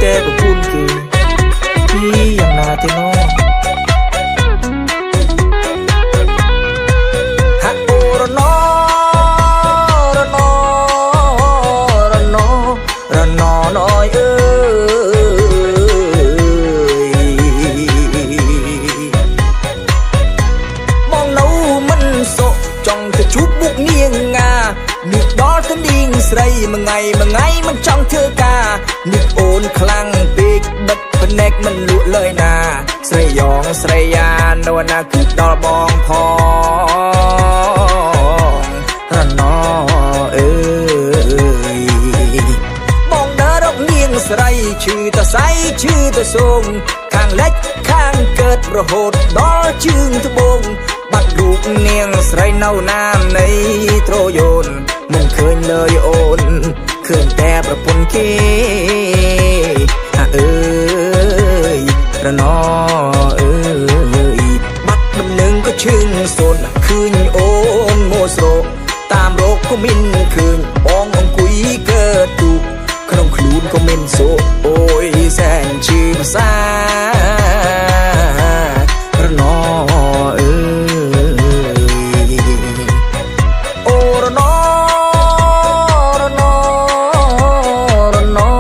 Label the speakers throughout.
Speaker 1: แต่ประพูนคือพี่อย่างนาเทนอฮักโอระนอระนอระนอระนอน้อยมองนู้มันโซจ้องจะชุบบุกเนียงงานึกดอกันดิ่งใส่มาไงมันจ้องเธอกานึกโอนคลังปีกบัดเป็นเน็กมันลุเลยนาใส่ยองใส่ยานโดนนาคือดอลบองพองระนอมองเดินรกเนียงใส่ชื่อตะไซชื่อตะทรงข้างเล็กข้างเกิดประโหดดอชื่อตะบงบัดลูกเนียงใส่เน่าน้ำในโตรโยนมันเคยเลยโอนเคยแต่ประปนเคระนอบัดมันหนึ่งก็ชื่นโซนคืนโอนโมโซตามโรคก็มินคืนบององคุยเกิดตุกขนมคลูนก็มินโซโอ้ยแสนชื่อภาษาระนอโอระนอระนอระนอ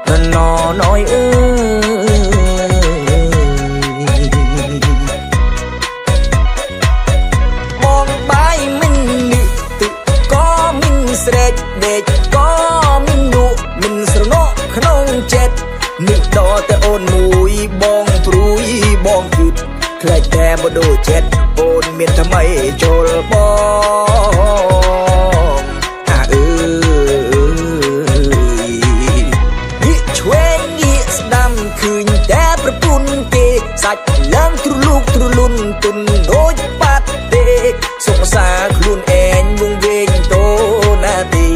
Speaker 1: ระนอน้อยเด็กก็มินดุมินสระโนขนมเจ็ดนึกดอแต่โอนมุยบองปรุยบองจุดใครแต่บ่โดเจ็ดโอนเมียนทำไมโจลบองยิ่ชเวงยิ่สดำคืนแต่ประปุนเกสัจลังทรุลูกทรุลุนตุนโดยปัดเด็กสงสารคลุนแอนวงเวงโตนาตี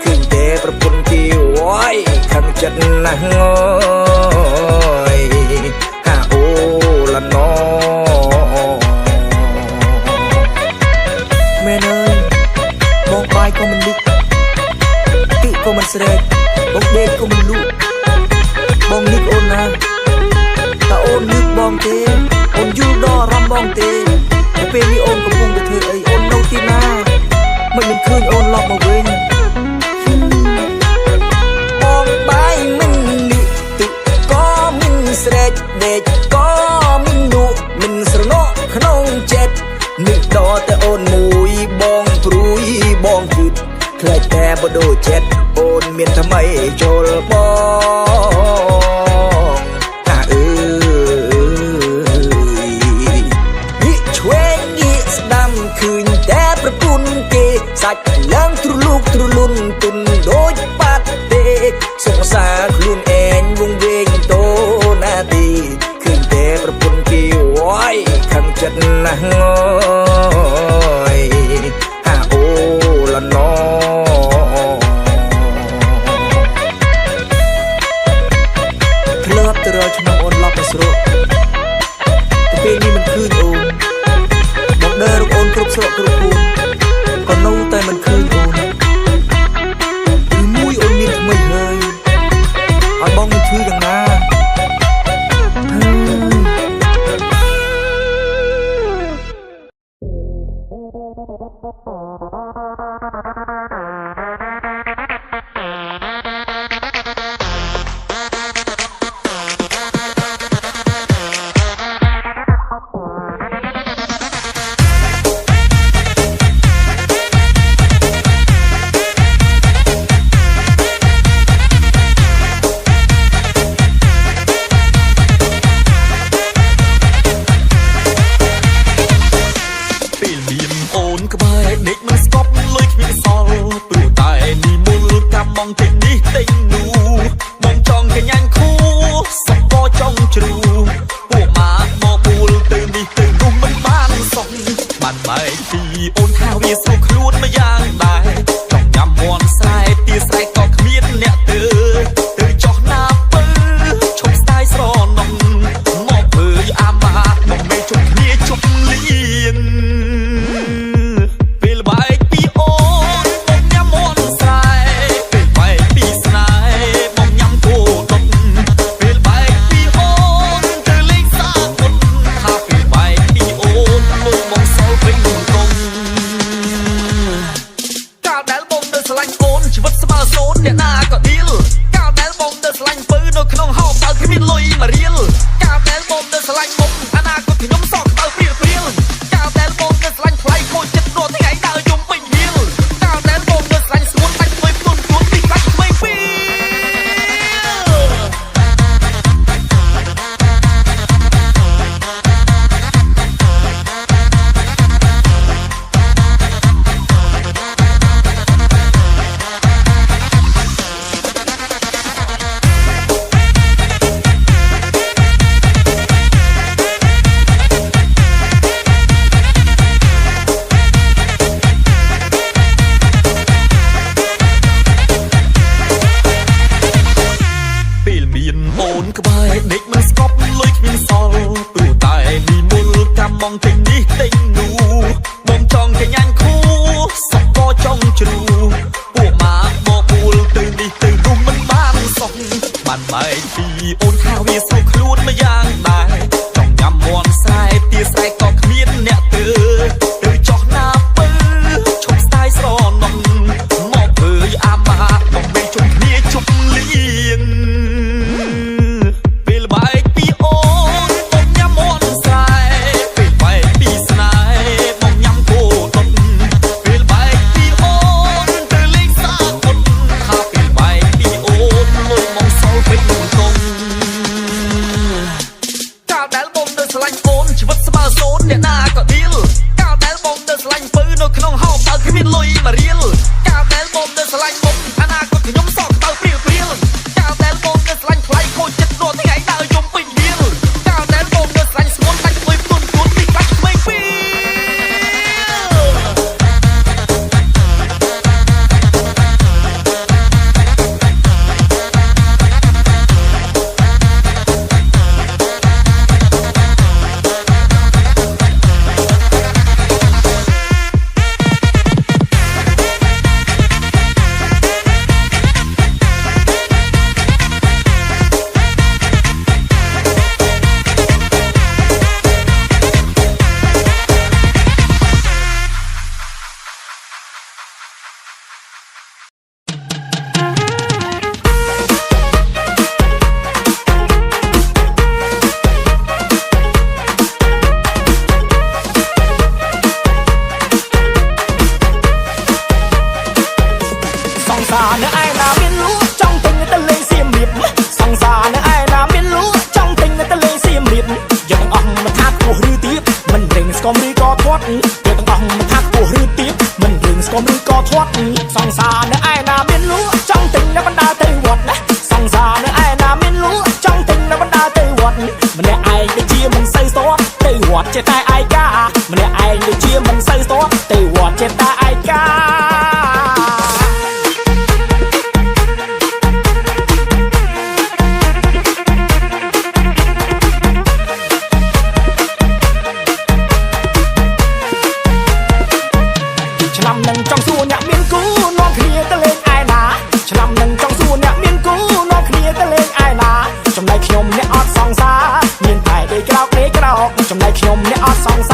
Speaker 1: คืนแต่ประปุนเกวไว้ขังจัดนางงอยโอละนอแม่เนยมองไปก็มันลุกตึก็มันเสด็จบอกเด็กก็มันลุกบองนึกโอนนะตาโอนนึกบองเตโอนยูดอรำบองเตแต่เป็นมีโอนกับพุงกับเธอไอโอนโนตีนาไม่เป็นคืนโอนหลอกมาเว้นมองไปมันนึกตึก็มันเสด็จเด็กก็มันดุมันสระโนขนมเจ็ดนึกดอแต่โอนมุยบองปรุยบองจุดใครแต่บ่โดเจ็ดโอนเมียนทำไมโจลบองยิ่ชเวงยิ่สดำคืนแต่ประปุนเกสัจลังทรุลูกทรุลุนตุนโดยปัดเด็กสงสารคลุนแอนวงเวงโตนาตีคืนแต่ประปุนเกไว้ขังจัดนางงอยโอละนอเคลือบแต่เราชนะโอนล็อกมาสโรแต่เพลงนี้มันคืนโอนบอกเดินโอนกรุบสโรกรุบคูนก่อนนู้แต่มันคืนโอนมุ้ยโอนมีทำไมเลยเอาบ้องมันคืออย่างนั้น ស្រឡាញ់ពើនៅក្នុងហោបើគ្មានលុយមករៀលកាលដែលបងនៅស្រឡាញ់មុំអនាគតខ្ញុំសក់ក្តៅព្រៀលព្រៀលកាលដែលបងនៅស្រឡាញ់ថ្លៃខូចចិត្តរាល់ថ្ងៃដើរយំពេញរៀលកាលដែលបងនៅស្រឡាញ់ស្ងួនដាច់មួយព្រួនព្រួនពីដាច់ក្មេងពីក្បែរដេកមិនស្កប់លុយគ្មានសល់ព្រោះតែមីមុលតាមមងទិញនេះទិញនោះបងចង់គេញ៉ាញ់ខូសុកក៏ចង់ជ្រូពួកមកបបួលទៅនេះទៅនោះមិនបានសុខបានបែកពីអូនថាវាសោកខ្លួនមួយយ៉ាងដែរចង់ញ៉ាំមន់ស្រែទាស្រែក៏គ្មានអ្នកទៅចោះណាពើឈប់ស្ដាយស្រណំមកធ្វើអាម៉ាបងបីជុំគ្នាជប់លៀងអ្នកណាក៏ឌីលកាលដែលបងនៅស្រឡាញ់ពើនៅក្នុងហោបើគ្មានលុយមករៀលកាលដែលបងនៅស្រឡាញ់មុំអនាគតខ្ញុំសក់ក្តៅព្រៀលព្រៀលកាលដែលបងនៅស្រឡាញ់ថ្លៃខូចចិត្តរាល់ថ្ងៃដើរយំពេញរៀលកាលដែលបងនៅស្រឡាញ់ស្ងួនដាច់មួយព្រួនព្រួនពីដាច់ក្មេងពីនៅឯណាមានលក់ចង់ទិញទៅលេងសៀមរាបសង្សារនៅឯណាមានលក់ចង់ទិញទៅលេងសៀមរាបយើងទាំងអស់មិនថាខ្ពស់ឬទាបមិនរេងស្គមឬក៏ធាត់យើងទាំងអស់មិនថាខ្ពស់ឬទាបមិនរេងស្គមឬក៏ធាត់សង្សារនៅឯណាមានលក់ចង់ទិញនៅបណ្ដាទៅវត្តណាសង្សារនៅឯណាមានលក់ចង់ទិញនៅបណ្ដាទៅវត្តម្នាក់ឯងដូចជាមិនសូវស្ទាត់ទៅវត្តចេះតែឯកាម្នាក់ឯងដូចជាមិនសូវស្ទាត់ទៅវត្តចេះតែឯកាឆ្នាំនឹងចង់សួរអ្នកមានគូនាំគ្នាទៅលេងឯណាឆ្នាំនឹងចង់សួរអ្នកមានគូនាំគ្នាទៅលេងឯណាចំណែកខ្ញុំអ្នកអត់សង្សារមានតែដេកក្រោកចំណែកខ្ញុំអ្នកអត់សង្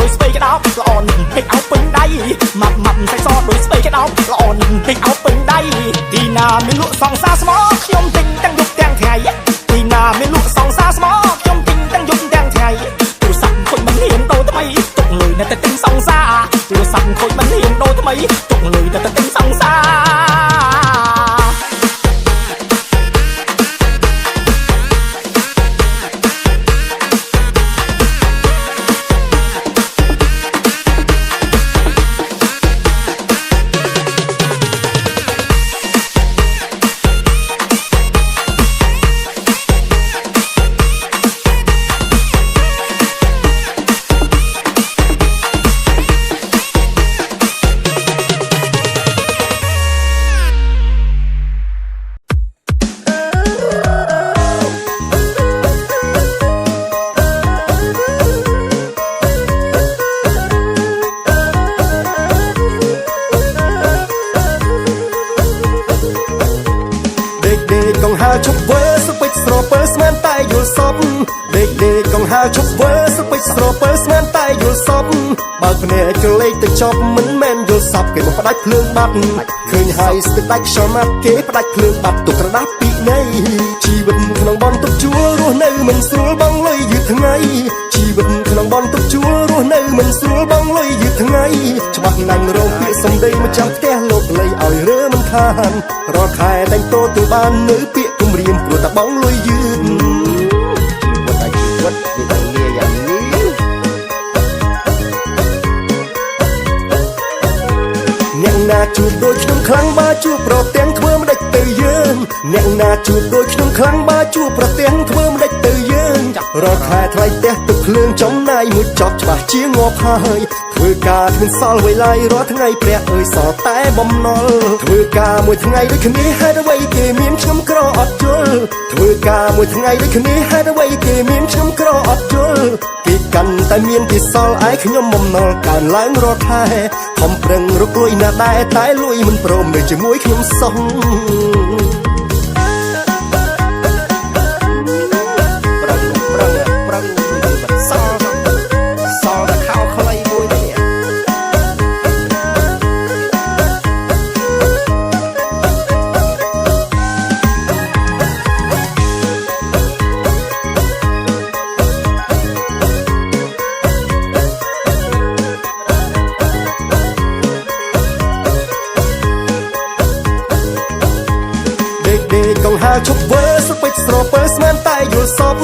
Speaker 2: ដោយស្វ័យក្តោបល្អនឹងពេកអោពេញដៃម៉ាប់សាច់សដោយស្វ័យក្តោបល្អនឹងពេកអោពេញដៃទីណាមានលក់សង្សារស្មោខ្ញុំទិញទាំងយប់ទាំងថ្ងៃទីណាមានលក់សង្សារស្មោខ្ញុំទិញទាំងយប់ទាំងថ្ងៃទូរស័ព្ទខូចមិនហ៊ានដូរថ្មីទុកលុយនៅតែទិញសង្សារទូរស័ព្ទខូចមិនហ៊ានដូរថ្មីទុកលុយនៅតែទិញសង្សារកងហាជប់វើសពេចស្រពើស្មានតែយល់សពដេកកងហាជប់វើសពេចស្រពើស្មានតែយល់សពបើភ្នែកចលេខទៅចប់មិនមែនយល់សពគេមកផ្ដាច់ភ្លើងបាត់ឃើញហើយស្ទើរដាច់ខ្យល់មាត់គេផ្ដាច់ភ្លើងបាត់ទុកក្រដាស់ពីនៃជីវិតក្នុងបនទុកជួលរស់នៅមិនស្រួលបងលុយយឺតថ្ងៃជីវិតក្នុងបនទុកជួលរស់នៅមិនស្រួលបងលុយយឺតថ្ងៃច្បាស់ណាស់រងពាក្យសម្ដីមកចាំផ្ទះលោកលៃឲ្យរើមិនខានរាល់ខែតែងតទៅបាននៅពាក្យគំរាមព្រោះតែបងលុយយឺតជីវិតវាតែលាយ៉ាងនេះអ្នកណាជួបដូចខ្ញុំខ្លាំងបើជួបប្រទាំងធ្វើមិនដេចទៅយើងអ្នកណាជួបដូចខ្ញុំខ្លាំងបើជួបប្រទាំងធ្វើមិនដេចទៅយើងរាល់ខែថ្លៃផ្ទះទឹកភ្លើងចំណាយមួយចប់ច្បាស់ជាងាប់ហើយធ្វើការគ្មានសល់អ្វីឡើយរាល់ថ្ងៃព្រះអើយសល់តែបំណុលធ្វើការមួយថ្ងៃដូចគ្នាហេតុអ្វីគេមានខ្ញុំក្រអត់យល់ធ្វើការមួយថ្ងៃដូចគ្នាហេតុអ្វីគេមានខ្ញុំក្រអត់យល់គេកាន់តែមានគេសល់ឯខ្ញុំបំណុលកើនឡើងរាល់ខែខំប្រឹងរកលុយណាដែរតែលុយមិនព្រមនៅជាមួយខ្ញុំសោះកងហាជប់វើសពេចស្រពើស្មានតែយល់សព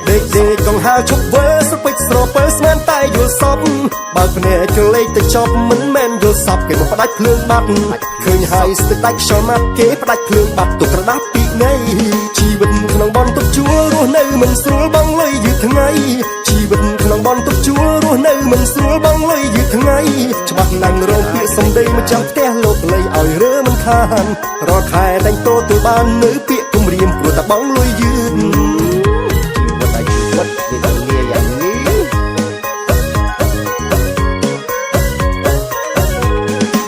Speaker 2: ដេកកងហាជប់វើសពេចស្រពើស្មានតែយល់សពបើភ្នែកចលេខទៅចប់មិនមែនយល់សពគេមកផ្ដាច់ភ្លើងបាត់ឃើញហើយស្ទើរដាច់ខ្យល់មាត់គេផ្ដាច់ភ្លើងបាត់ទុកក្រដាស់ពីនៃជីវិតក្នុងបនទុកជួលរស់នៅមិនស្រួលបងលុយយឺតថ្ងៃជីវិតក្នុងបនទុកជួលរស់នៅមិនស្រួលបងលុយយឺតថ្ងៃច្បាស់ណាស់រងពាក្យសម្ដីមកចាំផ្ទះលោកលៃឲ្យរើមិនខានរាល់ខែតែងតទៅបាននៅពាក្យគំរាមព្រោះតែបងលុយយឺតជីវិតវាតែលាយ៉ាងនេះ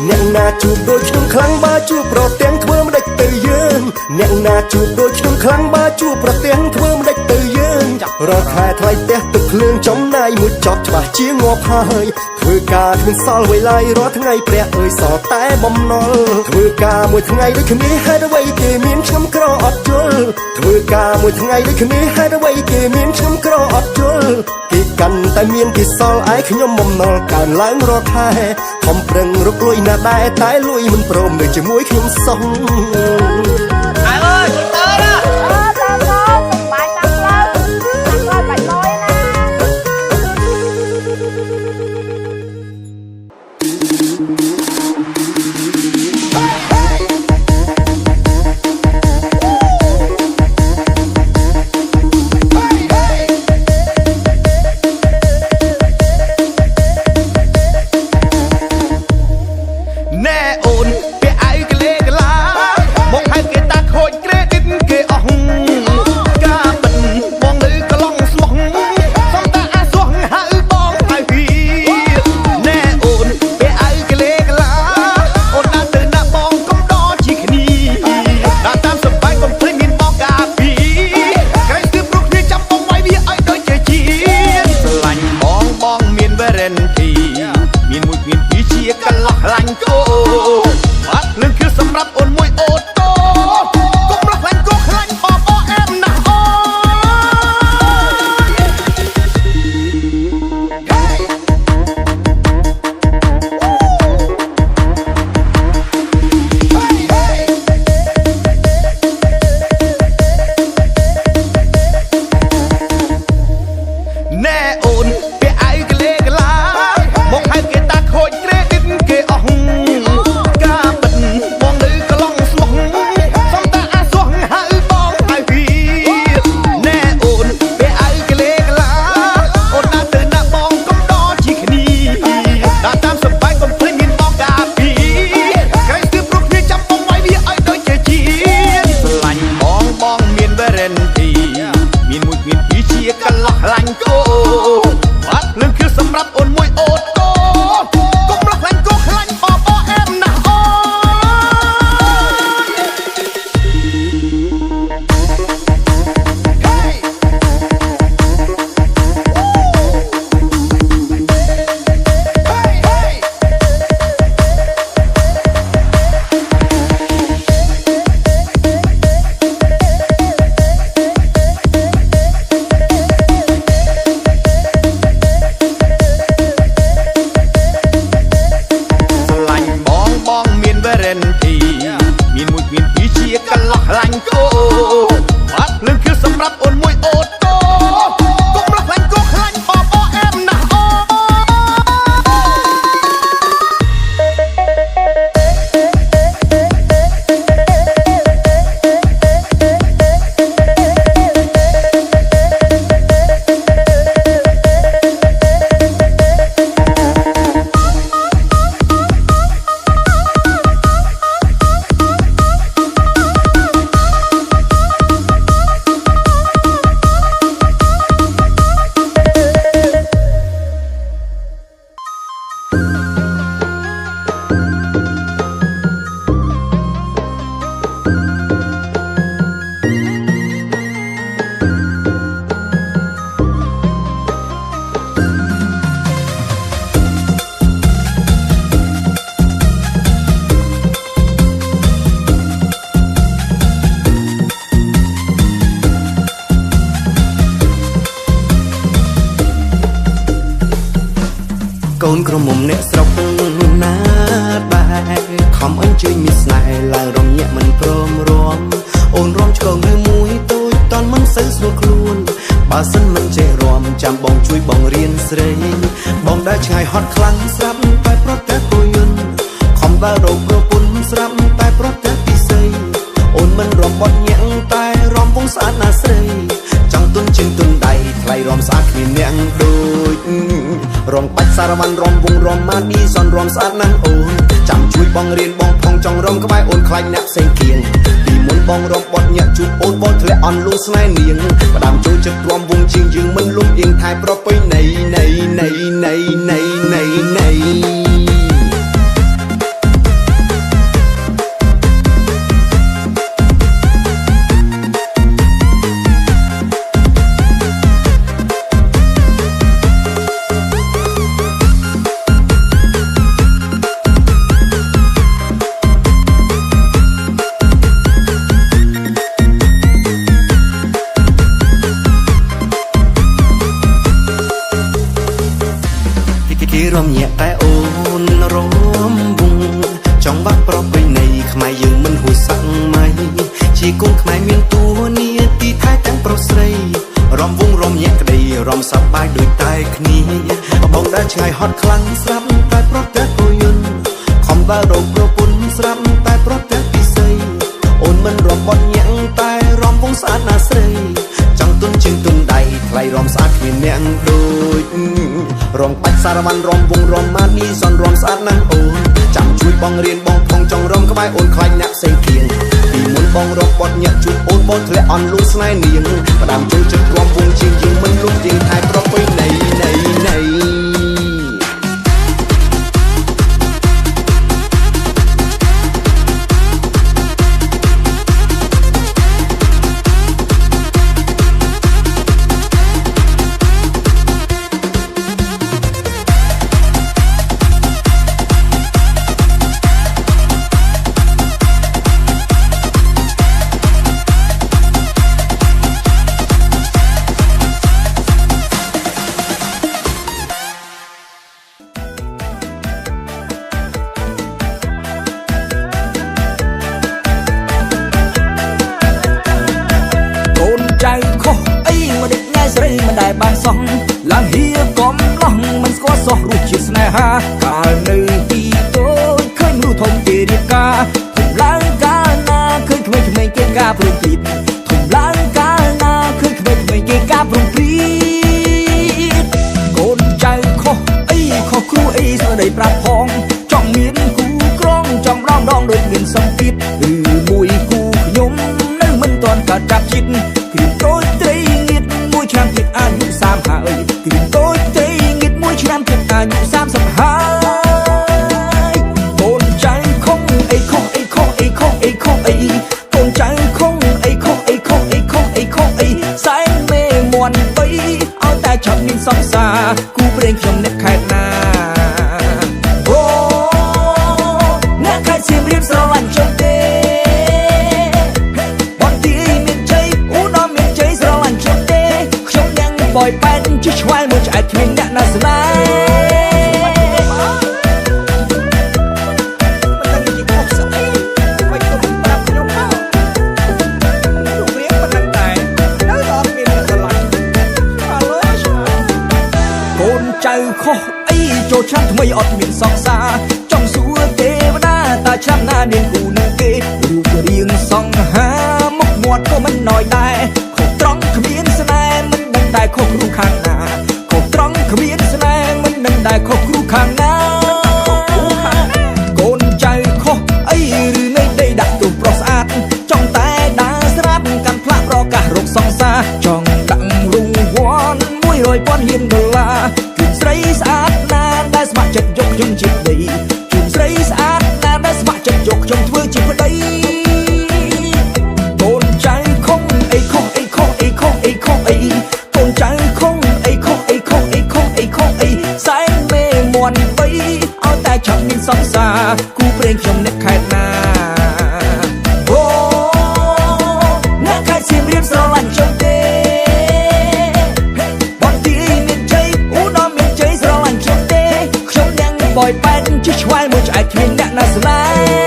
Speaker 2: អ្នកណាជួបដូចខ្ញុំខ្លាំងបើជួបប្រទាំងធ្វើមិនដេចទៅយើងអ្នកណាជួបដូចខ្ញុំខ្លាំងបើជួបប្រទាំងធ្វើមិនដេចទៅយើងរាល់ខែថ្លៃផ្ទះទឹកភ្លើងចំណាយមួយចប់ច្បាស់ជាងាប់ហើយធ្វើការគ្មានសល់អ្វីឡើយរាល់ថ្ងៃព្រះអើយសល់តែបំណុលធ្វើការមួយថ្ងៃដូចគ្នាហេតុអ្វីគេមានខ្ញុំក្រអត់យល់ធ្វើការមួយថ្ងៃដូចគ្នាហេតុអ្វីគេមានខ្ញុំក្រអត់យល់គេកាន់តែមានគេសល់ឯខ្ញុំបំណុលកើនឡើងរាល់ខែខំប្រឹងរកលុយណាដែរតែលុយមិនព្រមនៅជាមួយខ្ញុំសោះ
Speaker 3: រនទីមានមួយមានពីរជាកន្លោះខ្លាញ់គោបាត់លឿនគឺសម្រាប់អូនមួយអូតូកុំរកខ្លាញ់គោខ្លាញ់បបអែមណាស់អូណែអូនពាក់អាយកលេកឡាមកហៅគេតាខូចក្រេឌីតគេអស់ការបិទបងលើកន្លងស្លុះសំតាអាសោះហៅបងហៅពីណែអូនពាក់អាយកលេកឡាអូនដើរទៅណាបងកុំដជាគ្នាដើរតាមសប្បាយកុំភ្លេចមានបងការពីក្រែងគឺព្រោះគ្នាចាំបងវាយវាឲ្យដូចជាជាស្រឡាញ់បងមានវេរនទីមានមួយមានពីរជាកន្លោះខ្លាញ់គោបាត់លឿនគឺសម្រាប់អូនមួយអូតូកុំរកខ្លាញ់គោខ្លាញ់បបអែមណាស់អូមានមួយមានពីរជាកន្លោះខ្លាញ់គោបាត់លឿនគឺសម្រាប់អូនមួយអូតូកុំរកខ្លាញ់គោខ្លាញ់បបអែមណាស់អូកូនក្រមុំអ្នកស្រុកណាដែរខំអញ្ជើញមានស្នេហ៍ឡើងរំញាក់មិនព្រមរាំអូនរំឆ្កងឬមួយតូចតន់មិនសូវស្រួលខ្លួនបើសិនមិនចេះរាំចាំបងជួយបងរៀនស្រីបងដែលឆ្ងាយហត់ខ្លាំងស្រាប់តែប្រទះគោយន្តខំដើររកប្រពន្ធស្រាប់តែប្រទះពិសីអូនមិនរាំបត់ញាក់តែរាំវងស្អាតណាស្រីចង់ទុនជើងទុនដៃថ្លៃរាំស្អាតគ្មានអ្នកដូចរំបាច់សារវ៉ាន់រំវងរំម៉ាឌីសនរំស្អាតណាស់អូនចាំជួយបងរៀនបងផងចង់រំក្បែរអូនខ្លាញ់អ្នកផ្សេងគៀងពីមុនបងរំបត់ញាក់ជួបអូនបងធ្លាក់អន់លួស្នេហ៍នាងផ្ដាំចូលចិត្តរំវងជាងយើងមិនលំអៀងថែប្រពៃណីណីគេរំញាក់តែអូនរំវងចង់បាត់ប្រពៃណីខ្មែរយើងមិនហួសសាក់ម៉ៃជាកូនខ្មែរមានតួនាទីថែទាំងប្រុសស្រីរំវងរំញាក់ក្តីរំសប្បាយដូចតែគ្នាបងដែលឆ្ងាយហត់ខ្លាំងស្រាប់តែប្រទះគោយន្តខំដើររកប្រពន្ធស្រាប់តែប្រទះពិសីអូនមិនរំបត់ញាក់តែរំវងស្អាតណាស់ស្រីចង់ទុនជើងទុនដៃថ្លៃរំស្អាតគ្មានអ្នកដូចរំបាច់សារវ៉ាន់រំវងរំម៉ាឌីសនរំស្អាតណាស់អូនចាំជួយបងរៀនបងផងចង់រំក្បែរអូនខ្លាញ់អ្នកផ្សេងគៀងពីមុនបងរំបត់ញាក់ជួបអូនបងធ្លាក់អន់លួស្នេហ៍នាងផ្ដាំចូលចិត្តរំវងជាងយើងមិនលំទៀងថែប្រពៃណី
Speaker 1: ដែលបានសោះឡើងហៀកំឡោះមិនស្គាល់សោះរសជាតិស្នេហាកាលនៅទីតូចឃើញមនុស្សធំគេរៀបការធំឡើងកាលណាឃើញក្មេងៗគេការព្រមព្រៀងធំឡើងកាលណាឃើញក្មេងៗគេការព្រមព្រៀងកូនចៅខុសអីខុសគ្រូអីស្ដីប្រាប់ផងចង់មានគូក្រងចង់រំដងដូចមានសម្ពាធឬមួយគូខ្ញុំនៅមិនទាន់កើតចាប់ចិត្តគ្រាតូចត្រីងៀតមួយឆ្នាំទៀតអាយុ30ហើយគ្រាតូចត្រីងៀតមួយឆ្នាំទៀតអាយុ30ហើយកូនចៅខុសអីខុសអីខុសអីខុសអីខុសអីកូនចៅខុសអីខុសអីខុសអីខុសអីខុសអីសែងមេមន់បីឲ្យតែចប់មានសង្សារគូព្រេងខ្ញុំអ្នកខេត្តណាអូអ្នកខេត្តសៀមរាបស្រឡាញ់ខ្ញុំទេបងទីមានជ័យឧត្តមមានជ័យស្រឡាញ់ខ្ញុំទេខ្ញុំទាំងបយបែនជាឆ្វែលមួយឆ្អែតគ្មានអ្នកណាស្នេហ៍ចៅខុសអីចូលឆ្នាំថ្មីអត់មានសង្សារចង់សួរទេវតាតើឆ្នាំណាមានគូនឹងគេរូបរាងសង្ហាមុខមាត់ក៏មិនណយដែរខុសត្រង់គ្មានស្នេហ៍មិនដឹងតែខុសគ្រូខាងណាខុសត្រង់គ្មានស្នេហ៍មិនដឹងតែខុសគ្រូខាងណាកូនចៅខុសអីឬមេដីដាក់ទោសប្រុសស្អាតចង់តែដើរស្រាប់កាន់ផ្លាកប្រកាសរកសង្សារចង់ដាក់រង្វាន់$100,000ស្រីស្អាតណាដែលស្ម័គ្រចិត្តយកខ្ញុំជាប្តីជូនស្រីស្អាតណាដែលស្ម័គ្រចិត្តយកខ្ញុំធ្វើជាប្តីកូនចៅខុសអីខុសអីខុសអីខុសអីខុសអីកូនចៅខុសអីខុសអីខុសអីខុសអីខុសអីសែងមេមន់បីឲ្យតែចង់មានសង្សារគូព្រេងខ្ញុំអ្នកខេត្តណាអូអ្នកខេត្តសៀមរាបស្រឡាញ់ខ្ញុំទេបយបែនជាឆ្វែលមួយឆ្អែតគ្មានអ្នកណាស្នេហ៍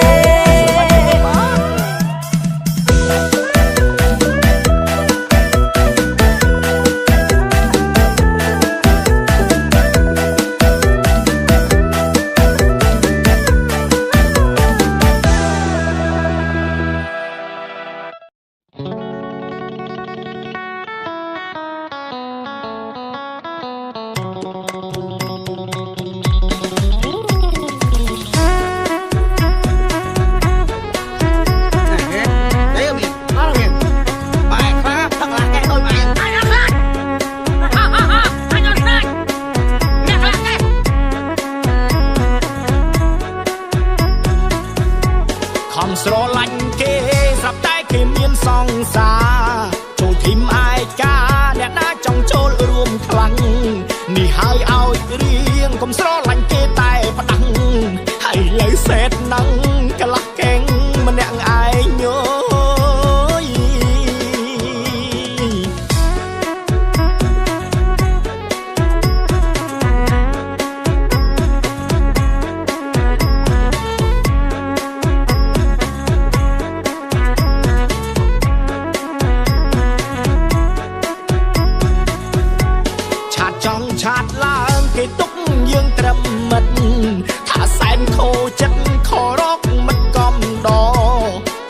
Speaker 4: ស្រឡាញ់គេស្រាប់តែគេមានសង្សារចូលធីមអាយកាអ្នកណាចង់ចូលរួមខ្លាំងនេះហើយឲ្យរៀងកុំស្រឡាញ់គេតែផ្ដាំងហើយលើសេតនឹងកន្លះកេងម្នាក់ឯងញយឆាតឡើងគេទុកយើងត្រឹមមិត្តថាសែនខូចិត្តខរកមិត្តកំដ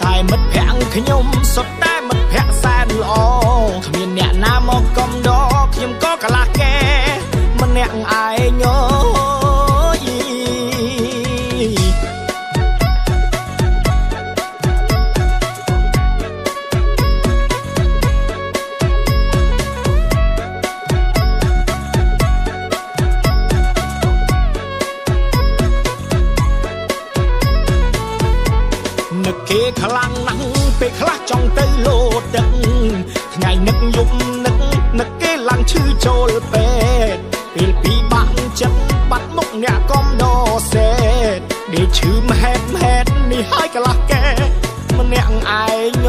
Speaker 4: តែមិត្តភក្តិខ្ញុំសុទ្ធតែមិត្តភក្តិសែនល្អគ្មានអ្នកណាមកកំដខ្ញុំក៏កន្លះកែម្នាក់ឯងគេខ្លាំងណាស់ពេលខ្លះចង់ទៅលោតទឹកថ្ងៃនឹកយប់នឹកគេឡើងឈឺចូលពេទ្យពេលពីបាក់ចិត្តបាត់មុខអ្នកកំដសេតដេកឈឺមហេតនេះហើយកន្លះកែម្នាក់ឯង